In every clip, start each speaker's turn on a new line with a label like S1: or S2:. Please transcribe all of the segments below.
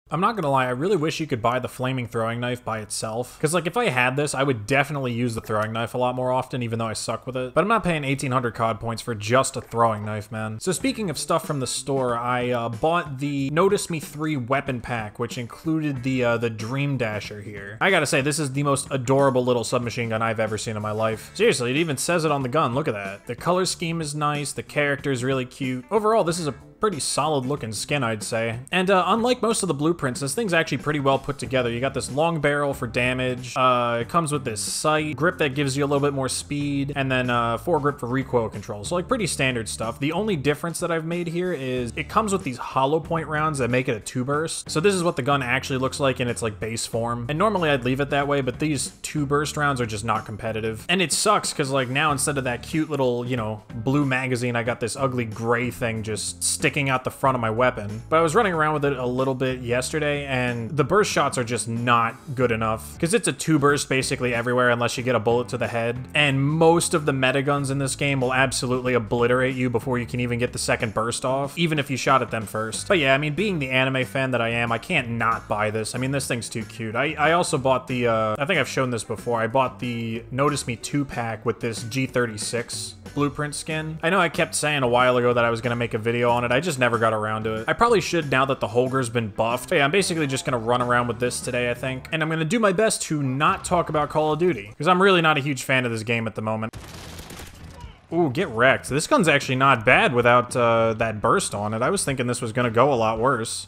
S1: I'm not gonna lie, I really wish you could buy the flaming throwing knife by itself. Because, like, if I had this, I would definitely use the throwing knife a lot more often, even though I suck with it. But I'm not paying 1,800 COD points for just a throwing knife, man. So speaking of stuff from the store, I bought the Notice Me 3 weapon pack, which included the Dream Dasher here. I gotta say, this is the most adorable little submachine gun I've ever seen in my life. Seriously, it even says it on the gun. Look at that. The color scheme is nice. The character is really cute. Overall, this is a pretty solid looking skin, I'd say. And unlike most of the blueprints, this thing's actually pretty well put together. You got this long barrel for damage, it comes with this sight, grip that gives you a little bit more speed, and then foregrip for recoil control. So like pretty standard stuff. The only difference that I've made here is it comes with these hollow point rounds that make it a 2-burst. So this is what the gun actually looks like in its like base form. And normally I'd leave it that way, but these 2-burst rounds are just not competitive. And it sucks because like now instead of that cute little, you know, blue magazine, I got this ugly gray thing just sticking out the front of my weapon. But I was running around with it a little bit yesterday, and the burst shots are just not good enough because it's a 2-burst basically everywhere unless you get a bullet to the head. And most of the meta guns in this game will absolutely obliterate you before you can even get the second burst off, even if you shot at them first. But yeah, I mean, being the anime fan that I am, I can't not buy this. I mean, this thing's too cute. I also bought the, I think I've shown this before, I bought the Notice Me 2 pack with this G36 blueprint skin. I know I kept saying a while ago that I was going to make a video on it. I just never got around to it. I probably should now that the Holger's been buffed. But yeah, I'm basically just going to run around with this today, I think. And I'm going to do my best to not talk about Call of Duty, because I'm really not a huge fan of this game at the moment. Ooh, get wrecked. This gun's actually not bad without that burst on it. I was thinking this was going to go a lot worse.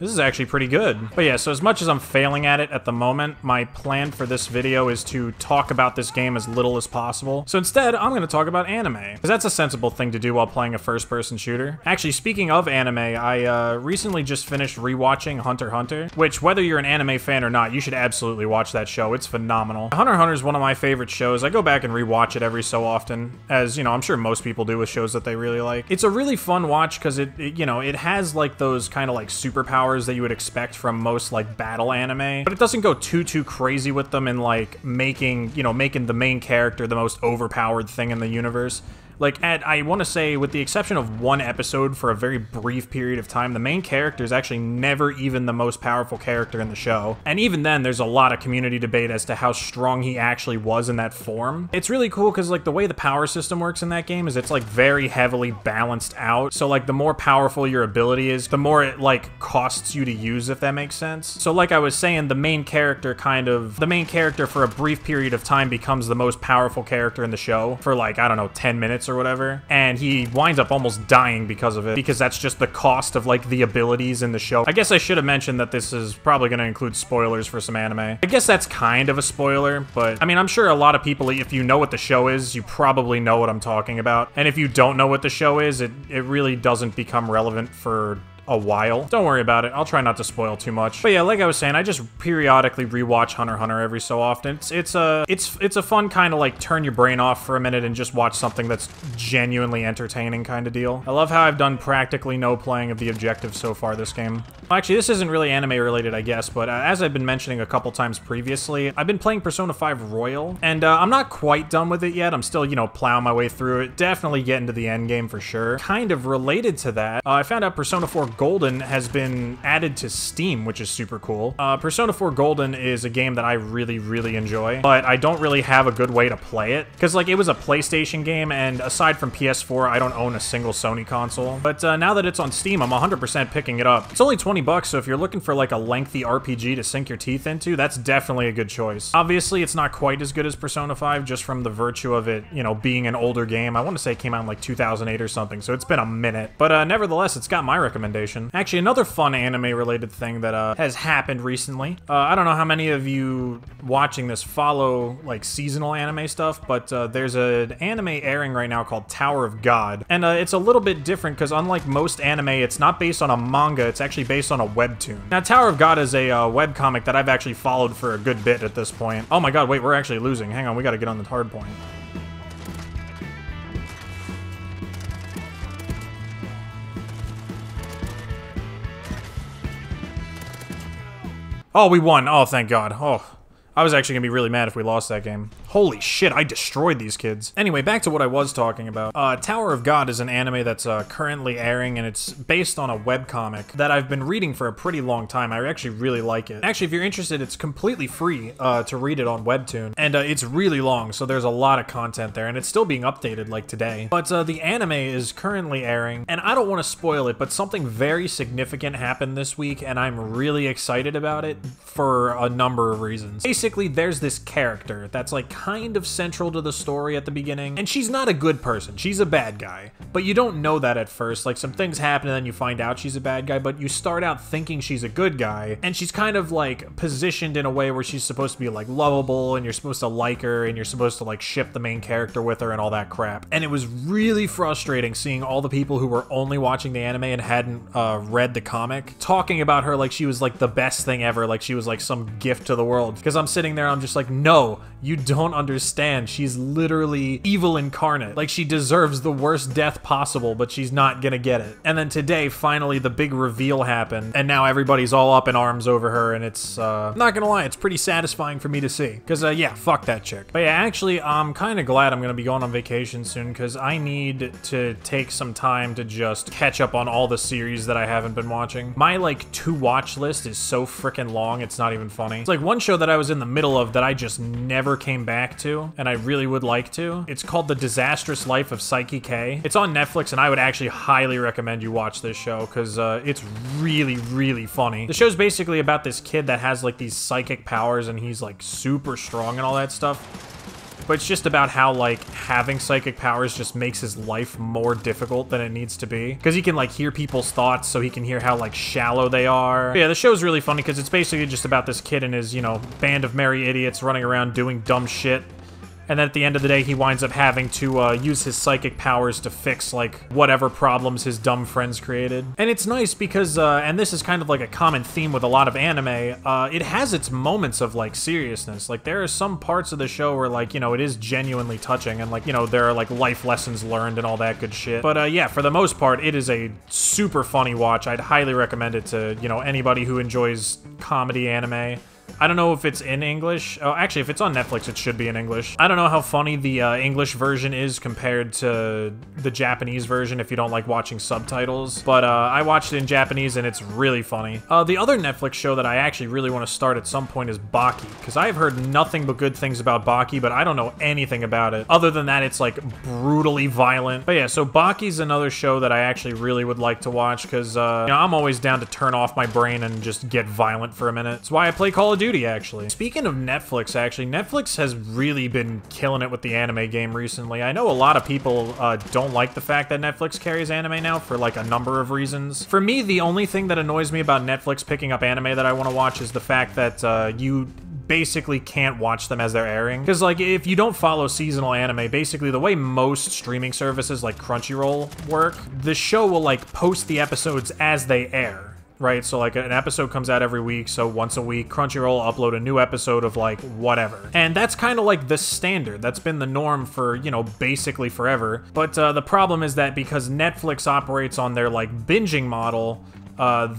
S1: This is actually pretty good. But yeah, so as much as I'm failing at it at the moment, my plan for this video is to talk about this game as little as possible. So instead, I'm going to talk about anime, because that's a sensible thing to do while playing a first-person shooter. Actually, speaking of anime, I recently just finished rewatching Hunter x Hunter, which, whether you're an anime fan or not, you should absolutely watch that show. It's phenomenal. Hunter x Hunter is one of my favorite shows. I go back and rewatch it every so often, as, you know, I'm sure most people do with shows that they really like. It's a really fun watch because you know, it has like those kind of like superpowers that you would expect from most like battle anime, but it doesn't go too crazy with them in like making the main character the most overpowered thing in the universe. Like, I want to say, with the exception of one episode for a very brief period of time, the main character is actually never even the most powerful character in the show. And even then, there's a lot of community debate as to how strong he actually was in that form. It's really cool because, like, the way the power system works in that game is it's, like, very heavily balanced out. So, like, the more powerful your ability is, the more it, like, costs you to use, if that makes sense. So, like I was saying, the main character for a brief period of time becomes the most powerful character in the show for, like, I don't know, 10 minutes or whatever, and he winds up almost dying because of it, because that's just the cost of like the abilities in the show. I guess I should have mentioned that this is probably going to include spoilers for some anime. I guess that's kind of a spoiler, but I mean, I'm sure a lot of people, if you know what the show is, you probably know what I'm talking about, and if you don't know what the show is, it really doesn't become relevant for a while. Don't worry about it. I'll try not to spoil too much. But yeah, like I was saying, I just periodically rewatch Hunter x Hunter every so often. It's a fun kind of like turn your brain off for a minute and just watch something that's genuinely entertaining kind of deal. I love how I've done practically no playing of the objective so far this game. Well, actually, this isn't really anime related, I guess, but as I've been mentioning a couple times previously, I've been playing Persona 5 Royal, and I'm not quite done with it yet. I'm still, you know, plowing my way through it. Definitely getting to the end game for sure. Kind of related to that, I found out Persona 4 Golden has been added to Steam, which is super cool. Persona 4 Golden is a game that I really enjoy, but I don't really have a good way to play it, because like it was a PlayStation game, and aside from PS4, I don't own a single Sony console. But now that it's on Steam, I'm 100% picking it up. It's only 20 bucks, so if you're looking for like a lengthy RPG to sink your teeth into, that's definitely a good choice. Obviously, it's not quite as good as Persona 5, just from the virtue of it, you know, being an older game. I want to say it came out in like 2008 or something, so it's been a minute. But nevertheless, it's got my recommendation. Actually, another fun anime-related thing that has happened recently. I don't know how many of you watching this follow, like, seasonal anime stuff, but there's an anime airing right now called Tower of God. And it's a little bit different, because unlike most anime, it's not based on a manga, it's actually based on a webtoon. Now, Tower of God is a webcomic that I've actually followed for a good bit at this point. Oh my god, wait, we're actually losing. Hang on, we gotta get on the hard point. Oh, we won. Oh, thank God. Oh, I was actually gonna be really mad if we lost that game. Holy shit, I destroyed these kids. Anyway, back to what I was talking about. Tower of God is an anime that's currently airing, and it's based on a webcomic that I've been reading for a pretty long time. I actually really like it. Actually, if you're interested, it's completely free to read it on Webtoon, and it's really long, so there's a lot of content there, and it's still being updated like today. But the anime is currently airing, and I don't want to spoil it, but something very significant happened this week, and I'm really excited about it for a number of reasons. Basically, there's this character that's like kind of central to the story at the beginning, and she's not a good person. She's a bad guy, but you don't know that at first. Like, some things happen and then you find out she's a bad guy, but you start out thinking she's a good guy, and she's kind of like positioned in a way where she's supposed to be like lovable, and you're supposed to like her, and you're supposed to like ship the main character with her and all that crap. And it was really frustrating seeing all the people who were only watching the anime and hadn't read the comic talking about her like she was like the best thing ever, like she was like some gift to the world. Because I'm sitting there, I'm just like, no, you don't understand. She's literally evil incarnate. Like, she deserves the worst death possible, but she's not gonna get it. And then today, finally, the big reveal happened, and now everybody's all up in arms over her, and it's, not gonna lie, it's pretty satisfying for me to see. Because, yeah, fuck that chick. But yeah, actually, I'm kind of glad I'm gonna be going on vacation soon, because I need to take some time to just catch up on all the series that I haven't been watching. My, like, to-watch list is so freaking long, it's not even funny. It's like one show that I was in the middle of that I just never came back to, and I really would like to. It's called The Disastrous Life of Psyche K. It's on Netflix, and I would actually highly recommend you watch this show, because it's really, really funny. The show's basically about this kid that has, like, these psychic powers, and he's, like, super strong and all that stuff. But it's just about how, like, having psychic powers just makes his life more difficult than it needs to be. Because he can, like, hear people's thoughts, so he can hear how, like, shallow they are. But yeah, the show's really funny because it's basically just about this kid and his, you know, band of merry idiots running around doing dumb shit. And then at the end of the day, he winds up having to use his psychic powers to fix, like, whatever problems his dumb friends created. And it's nice because, and this is kind of like a common theme with a lot of anime, it has its moments of, like, seriousness. Like, there are some parts of the show where, like, you know, it is genuinely touching, and, like, you know, there are, like, life lessons learned and all that good shit. But, yeah, for the most part, it is a super funny watch. I'd highly recommend it to, you know, anybody who enjoys comedy anime. I don't know if it's in English. Oh, actually, if it's on Netflix, it should be in English. I don't know how funny the English version is compared to the Japanese version if you don't like watching subtitles. But I watched it in Japanese, and it's really funny. The other Netflix show that I actually really want to start at some point is Baki, because I've heard nothing but good things about Baki, but I don't know anything about it. Other than that, it's, like, brutally violent. But yeah, so Baki's another show that I actually really would like to watch, because, you know, I'm always down to turn off my brain and just get violent for a minute. It's why I play Call of Duty, actually. Speaking of Netflix, actually, Netflix has really been killing it with the anime game recently. I know a lot of people don't like the fact that Netflix carries anime now for, like, a number of reasons. For me, the only thing that annoys me about Netflix picking up anime that I want to watch is the fact that you basically can't watch them as they're airing. Because, like, if you don't follow seasonal anime, basically the way most streaming services like Crunchyroll work, the show will, like, post the episodes as they air. Right, so like an episode comes out every week, so once a week, Crunchyroll will upload a new episode of like whatever. And that's kind of like the standard. That's been the norm for, you know, basically forever. But the problem is that because Netflix operates on their like binging model,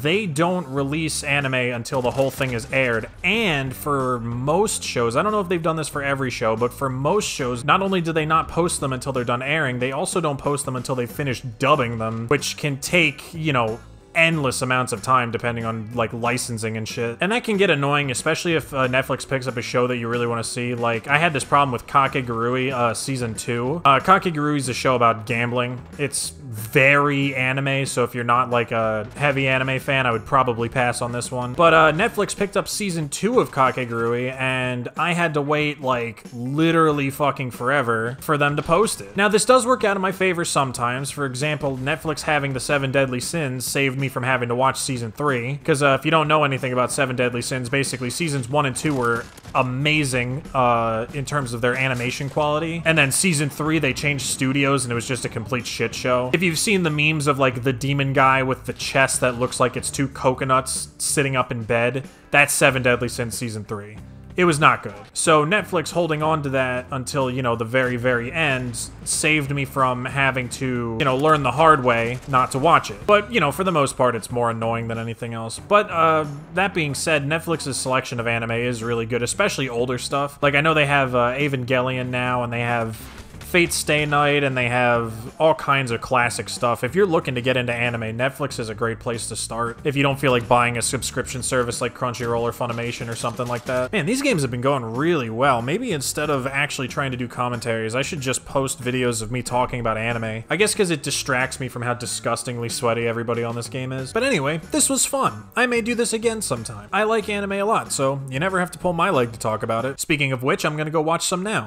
S1: they don't release anime until the whole thing is aired. And for most shows, I don't know if they've done this for every show, but for most shows, not only do they not post them until they're done airing, they also don't post them until they finish dubbing them, which can take, you know, endless amounts of time depending on like licensing and shit. And that can get annoying, especially if Netflix picks up a show that you really want to see. Like, I had this problem with Kakegurui season 2. Kakegurui is a show about gambling. It's very anime, so if you're not like a heavy anime fan, I would probably pass on this one. But Netflix picked up season 2 of Kakegurui, and I had to wait like literally fucking forever for them to post it. Now, this does work out in my favor sometimes. For example, Netflix having the 7 Deadly Sins saved me from having to watch season 3, because if you don't know anything about 7 Deadly Sins, basically seasons 1 and 2 were amazing in terms of their animation quality, and then season 3 they changed studios and it was just a complete shit show. If you've seen the memes of like the demon guy with the chest that looks like it's 2 coconuts sitting up in bed, that's 7 Deadly Sins season 3. it was not good. So Netflix holding on to that until, you know, the very, very end saved me from having to, you know, learn the hard way not to watch it. But, you know, for the most part, it's more annoying than anything else. But that being said, Netflix's selection of anime is really good, especially older stuff. Like, I know they have Evangelion now, and they have Fate Stay Night, and they have all kinds of classic stuff. If you're looking to get into anime, Netflix is a great place to start if you don't feel like buying a subscription service like Crunchyroll or Funimation or something like that. Man, these games have been going really well. Maybe instead of actually trying to do commentaries, I should just post videos of me talking about anime. I guess because it distracts me from how disgustingly sweaty everybody on this game is. But anyway, this was fun. I may do this again sometime. I like anime a lot, so you never have to pull my leg to talk about it. Speaking of which, I'm gonna go watch some now.